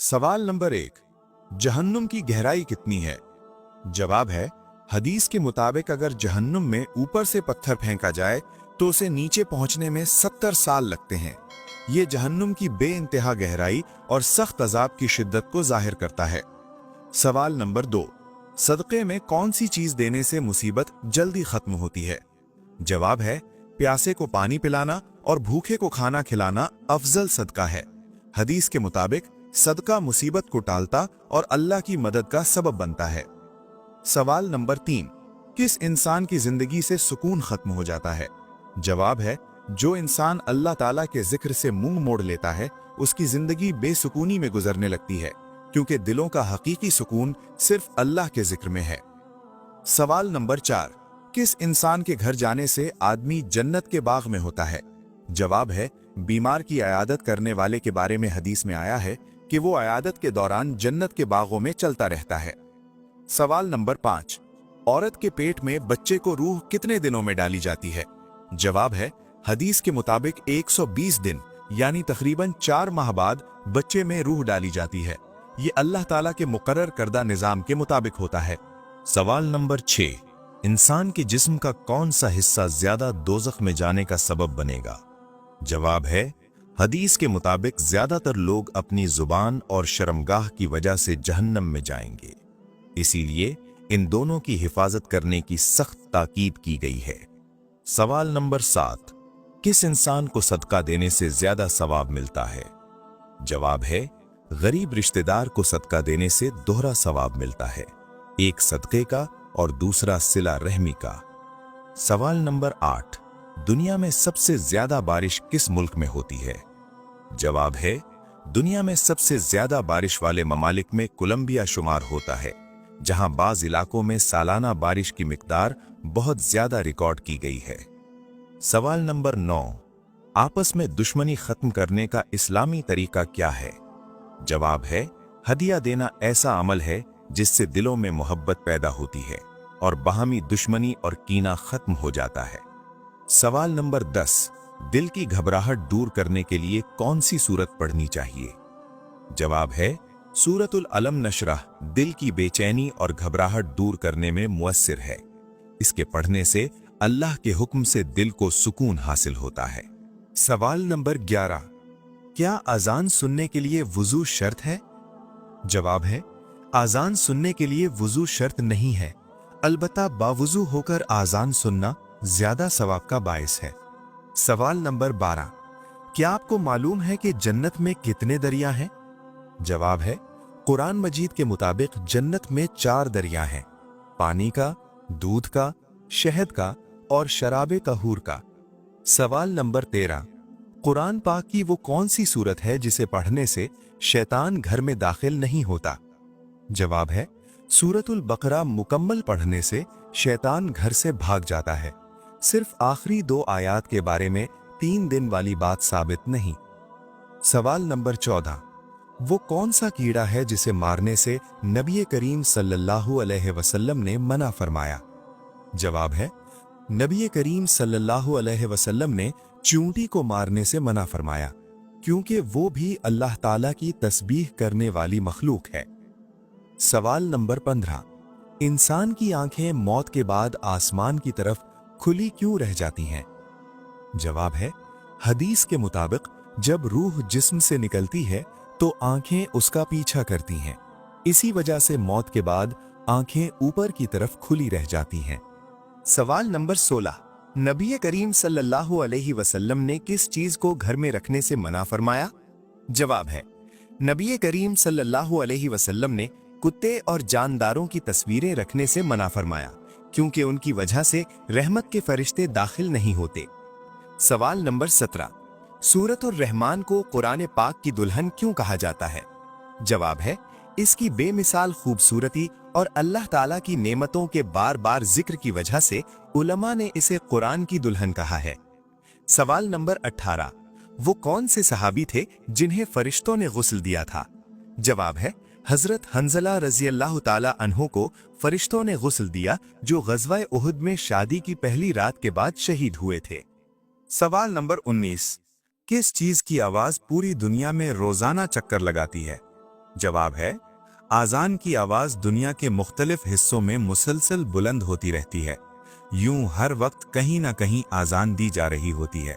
सवाल नंबर 1, जहन्नुम की गहराई कितनी है? जवाब है, हदीस के मुताबिक अगर जहन्नुम में ऊपर से पत्थर फेंका जाए तो उसे नीचे पहुंचने में 70 साल लगते हैं। ये जहन्नुम की बेइंतहा गहराई और सख्त अजाब की शिद्दत को जाहिर करता है। सवाल नंबर 2, सदक़े में कौन सी चीज देने से मुसीबत जल्दी खत्म होती है? जवाब है, प्यासे को पानी पिलाना और भूखे को खाना खिलाना अफजल सदका है। हदीस के मुताबिक सदका मुसीबत को टालता और अल्लाह की मदद का सबब बनता है। सवाल नंबर 3, किस इंसान की जिंदगी से सुकून खत्म हो जाता है? जवाब है, जो इंसान अल्लाह ताला के जिक्र से मुंह मोड़ लेता है उसकी जिंदगी बेसुकूनी में गुजरने लगती है, क्योंकि दिलों का हकीकी सुकून सिर्फ अल्लाह के जिक्र में है। सवाल नंबर 4, किस इंसान के घर जाने से आदमी जन्नत के बाग में होता है? जवाब है, बीमार की अयादत करने वाले के बारे में हदीस में आया है कि वो अयादत के दौरान जन्नत के बागों में चलता रहता है। सवाल नंबर 5, औरत के पेट में बच्चे को रूह कितने दिनों में डाली जाती है? जवाब है, हदीस के मुताबिक 120 दिन यानी तकरीबन 4 माह बाद बच्चे में रूह डाली जाती है। ये अल्लाह ताला के मुकर्रर करदा निजाम के मुताबिक होता है। सवाल नंबर 6, इंसान के जिस्म का कौन सा हिस्सा ज्यादा दोज़ख में जाने का सबब बनेगा? जवाब है, हदीस के मुताबिक ज्यादातर लोग अपनी जुबान और शर्मगाह की वजह से जहन्नम में जाएंगे। इसीलिए इन दोनों की हिफाजत करने की सख्त ताकीद की गई है। सवाल नंबर 7, किस इंसान को सदका देने से ज्यादा सवाब मिलता है? जवाब है, गरीब रिश्तेदार को सदका देने से दोहरा सवाब मिलता है, एक सदके का और दूसरा सिला रहमी का। सवाल नंबर 8, दुनिया में सबसे ज्यादा बारिश किस मुल्क में होती है? जवाब है, दुनिया में सबसे ज्यादा बारिश वाले ममालिक में कोलंबिया शुमार होता है, जहां बाज इलाकों में सालाना बारिश की मिकदार बहुत ज्यादा रिकॉर्ड की गई है। सवाल नंबर 9, आपस में दुश्मनी खत्म करने का इस्लामी तरीका क्या है? जवाब है, हदिया देना ऐसा अमल है जिससे दिलों में मोहब्बत पैदा होती है और बाहमी दुश्मनी और कीना खत्म हो जाता है। सवाल नंबर 10, दिल की घबराहट दूर करने के लिए कौन सी सूरत पढ़नी चाहिए? जवाब है, सूरतुल अलम नशरह दिल की बेचैनी और घबराहट दूर करने में मुअस्सिर है। इसके पढ़ने से अल्लाह के हुक्म से दिल को सुकून हासिल होता है। सवाल नंबर 11, क्या अजान सुनने के लिए वुजू शर्त है? जवाब है, आजान सुनने के लिए वुजू शर्त नहीं है, अलबत्ता बावुजू होकर आजान सुनना ज्यादा सवाब का बायस है। सवाल नंबर 12, क्या आपको मालूम है कि जन्नत में कितने दरिया हैं? जवाब है, कुरान मजीद के मुताबिक जन्नत में 4 दरिया हैं, पानी का, दूध का, शहद का और शराबे तहूर का। सवाल नंबर 13, कुरान पाक की वो कौन सी सूरत है जिसे पढ़ने से शैतान घर में दाखिल नहीं होता? जवाब है, सूरतुल बकरा मुकम्मल पढ़ने से शैतान घर से भाग जाता है। सिर्फ आखिरी 2 आयात के बारे में 3 दिन वाली बात साबित नहीं। सवाल नंबर 14, वो कौन सा कीड़ा है जिसे मारने से नबी करीम सल्लल्लाहु अलैहि वसल्लम ने मना फरमाया? जवाब है, नबी करीम सल्लल्लाहु अलैहि वसल्लम ने चूंटी को मारने से मना फरमाया, क्योंकि वो भी अल्लाह ताला की तस्बीह करने वाली मखलूक है। सवाल नंबर 15, इंसान की आंखें मौत के बाद आसमान की तरफ खुली क्यों रह जाती हैं? जवाब है, हदीस के मुताबिक जब रूह जिस्म से निकलती है तो आंखें उसका पीछा करती हैं। इसी वजह से मौत के बाद आंखें ऊपर की तरफ खुली रह जाती हैं। सवाल नंबर 16, नबी करीम सल्लल्लाहु अलैहि वसल्लम ने किस चीज को घर में रखने से मना फरमाया? जवाब है, नबी करीम सल्लल्लाहु अलैहि वसल्लम ने कुत्ते और जानदारों की तस्वीरें रखने से मना फरमाया, क्योंकि उनकी वजह से रहमत के फरिश्ते दाखिल नहीं होते। सवाल नंबर 17, सूरतुर रहमान को कुरान पाक की दुल्हन क्यों कहा जाता है? जवाब है, इसकी बेमिसाल खूबसूरती और अल्लाह ताला की नेमतों के बार बार जिक्र की वजह से उलमा ने इसे कुरान की दुल्हन कहा है। सवाल नंबर 18, वो कौन से सहाबी थे जिन्हें फरिश्तों ने गुस्ल दिया था? जवाब है, हजरत हंजला रजी अल्लाह ताला अन्हो को फरिश्तों ने गुस्ल दिया, जो गज़वा उहुद में शादी की पहली रात के बाद शहीद हुए थे। सवाल नंबर 19, किस चीज की आवाज पूरी दुनिया में रोजाना चक्कर लगाती है? जवाब है आजान की आवाज दुनिया के मुख्तलिफ हिस्सों में मुसलसल बुलंद होती रहती है। यूं हर वक्त कहीं ना कहीं आजान दी जा रही होती है।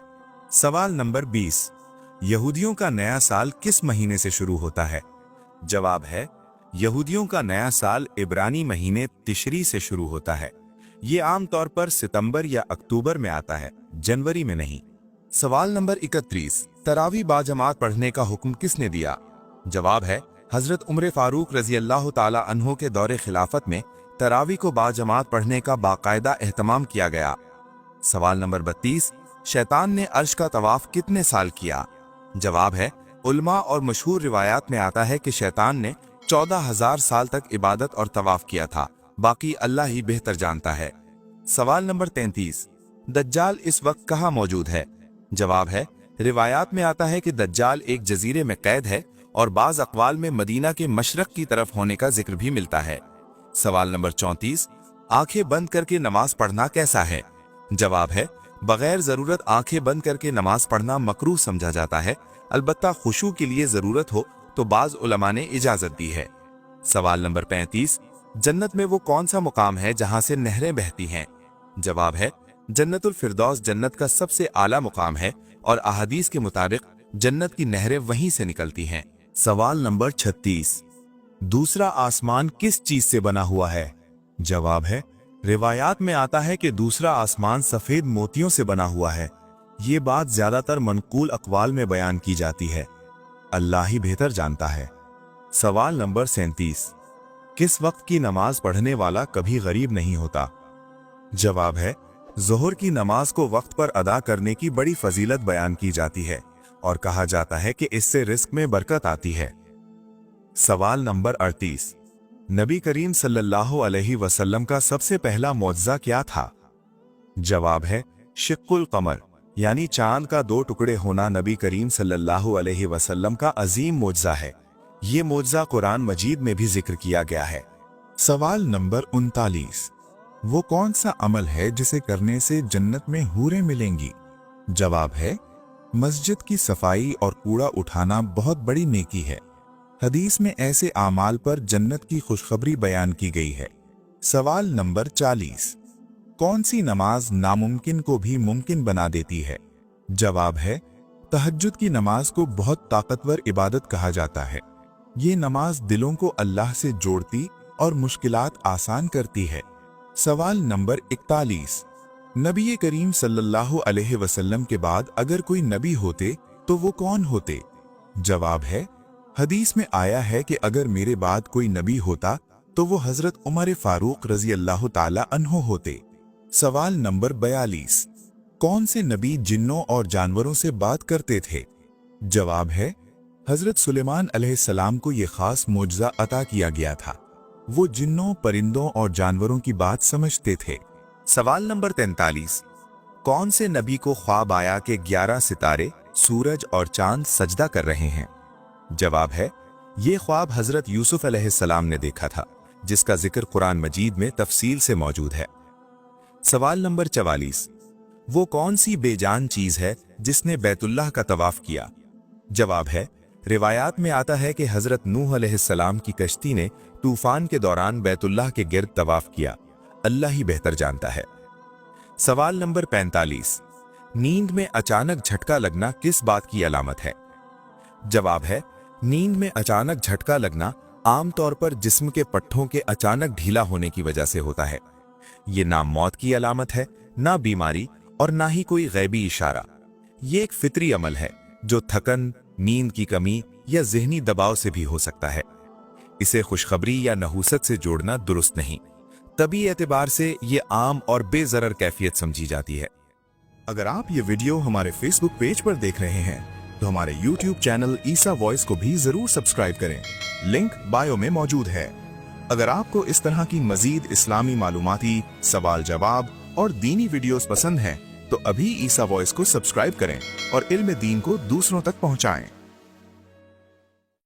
सवाल नंबर 20, यहूदियों का नया साल किस महीने से शुरू होता है? जवाब है यहूदियों का नया साल इब्रानी महीने तिशरी से शुरू होता है। ये आमतौर पर सितंबर या अक्टूबर में आता है, जनवरी में नहीं। सवाल नंबर 31, तरावी बाजमात पढ़ने का हुक्म किसने दिया? जवाब है हजरत उमर फारूक रजी अल्लाह ताला अन्हो के दौरे खिलाफत में तरावी को बाजमात पढ़ने का बाकायदा एहतमाम किया गया। सवाल नंबर 32, शैतान ने अर्श का तवाफ कितने साल किया? जवाब है उल्मा और मशहूर रिवायात में आता है कि शैतान ने 14,000 साल तक इबादत और तवाफ किया था, बाकी अल्लाह ही बेहतर जानता है। सवाल नंबर 33, दज्जाल इस वक्त कहाँ मौजूद है? जवाब है रिवायात में आता है कि दज्जाल एक जजीरे में कैद है और बाज अक़वाल में मदीना के मशरक की तरफ होने का जिक्र भी मिलता है। सवाल नंबर 34, आंखें बंद करके नमाज पढ़ना कैसा है? जवाब है बगैर जरूरत आंखें बंद करके नमाज पढ़ना मकरूह समझा जाता है, अलबत्ता खुशू के लिए जरूरत हो तो बाज उलमा ने इजाजत दी है। सवाल नंबर 35, जन्नत में वो कौन सा मुकाम है जहां से नहरें बहती हैं? जवाब है जन्नतुल फिरदौस जन्नत का सबसे आला मुकाम है और अहादीस के मुताबिक जन्नत की नहरें वहीं से निकलती हैं। सवाल नंबर 36, दूसरा आसमान किस चीज से बना हुआ है? जवाब है रिवायात में आता है कि दूसरा आसमान सफेद मोतियों से बना हुआ है। ये बात ज्यादातर मनकूल अक़वाल में बयान की जाती है, अल्लाह ही बेहतर जानता है। सवाल नंबर 37, किस वक्त की नमाज पढ़ने वाला कभी गरीब नहीं होता? जवाब है ज़ोहर की नमाज को वक्त पर अदा करने की बड़ी फजीलत बयान की जाती है और कहा जाता है कि इससे रिस्क में बरकत आती है। सवाल नंबर 38, नबी करीम सल्लल्लाहु अलैहि वसल्लम का सबसे पहला मौजज़ा क्या था? जवाब है शिक्कुल कमर, यानी चांद का 2 टुकड़े होना नबी करीम सल्लल्लाहु अलैहि वसल्लम का अजीम मौजज़ा है। ये मौजज़ा कुरान मजीद में भी जिक्र किया गया है। सवाल नंबर 39, वो कौन सा अमल है जिसे करने से जन्नत में हूरें मिलेंगी? जवाब है मस्जिद की सफाई और कूड़ा उठाना बहुत बड़ी नेकी है। हदीस में ऐसे आमाल पर जन्नत की खुशखबरी बयान की गई है। सवाल नंबर 40, कौन सी नमाज नामुमकिन को भी मुमकिन बना देती है? जवाब है तहज्जुद की नमाज को बहुत ताकतवर इबादत कहा जाता है। ये नमाज दिलों को अल्लाह से जोड़ती और मुश्किलात आसान करती है। सवाल नंबर 41, नबी करीम सल्लल्लाहु अलैहि वसल्लम के बाद अगर कोई नबी होते तो वो कौन होते? जवाब है हदीस में आया है कि अगर मेरे बाद कोई नबी होता तो वो हजरत उमर फारूक रजी अल्लाह ताला अन्हो होते। सवाल नंबर 42, कौन से नबी जिन्नों और जानवरों से बात करते थे? जवाब है हजरत सुलेमान अलैहिस्सलाम को ये खास मौजज़ा अता किया गया था। वो जिन्नों, परिंदों और जानवरों की बात समझते थे। सवाल नंबर 43, कौन से नबी को ख्वाब आया कि 11 सितारे, सूरज और चांद सजदा कर रहे हैं? जवाब है ये ख्वाब हजरत यूसुफ अलैहिस्सलाम ने देखा था, जिसका जिक्र कुरान मजीद में तफसील से मौजूद है। सवाल नंबर 44, वो कौन सी बेजान चीज है जिसने बैतुल्लाह का तवाफ किया? जवाब है रिवायात में आता है कि हजरत नूह अलैहिस्सलाम की कश्ती ने तूफान के दौरान बैतुल्लाह के गिर्द तवाफ किया, अल्लाह ही बेहतर जानता है। सवाल नंबर 45, नींद में अचानक झटका लगना किस बात की अलामत है? जवाब है नींद में अचानक झटका लगना आमतौर पर जिस्म के पट्ठों के अचानक ढीला होने की वजह से होता है। ये ना मौत की अलामत है, ना बीमारी और ना ही कोई गैबी इशारा। ये एक फितरी अमल है जो थकन, नींद की कमी या ज़हनी दबाव से भी हो सकता है। इसे खुशखबरी या नहूसत से जोड़ना दुरुस्त नहीं। तभी एतबार से ये आम और बेजरर कैफियत समझी जाती है। अगर आप ये वीडियो हमारे फेसबुक पेज पर देख रहे हैं तो हमारे यूट्यूब चैनल ईसा वॉइस को भी जरूर सब्सक्राइब करें, लिंक बायो में मौजूद है। अगर आपको इस तरह की मजीद इस्लामी मालूमाती, सवाल जवाब और दीनी वीडियोस पसंद हैं तो अभी ईसा वॉइस को सब्सक्राइब करें और इल्म दीन को दूसरों तक पहुंचाएं।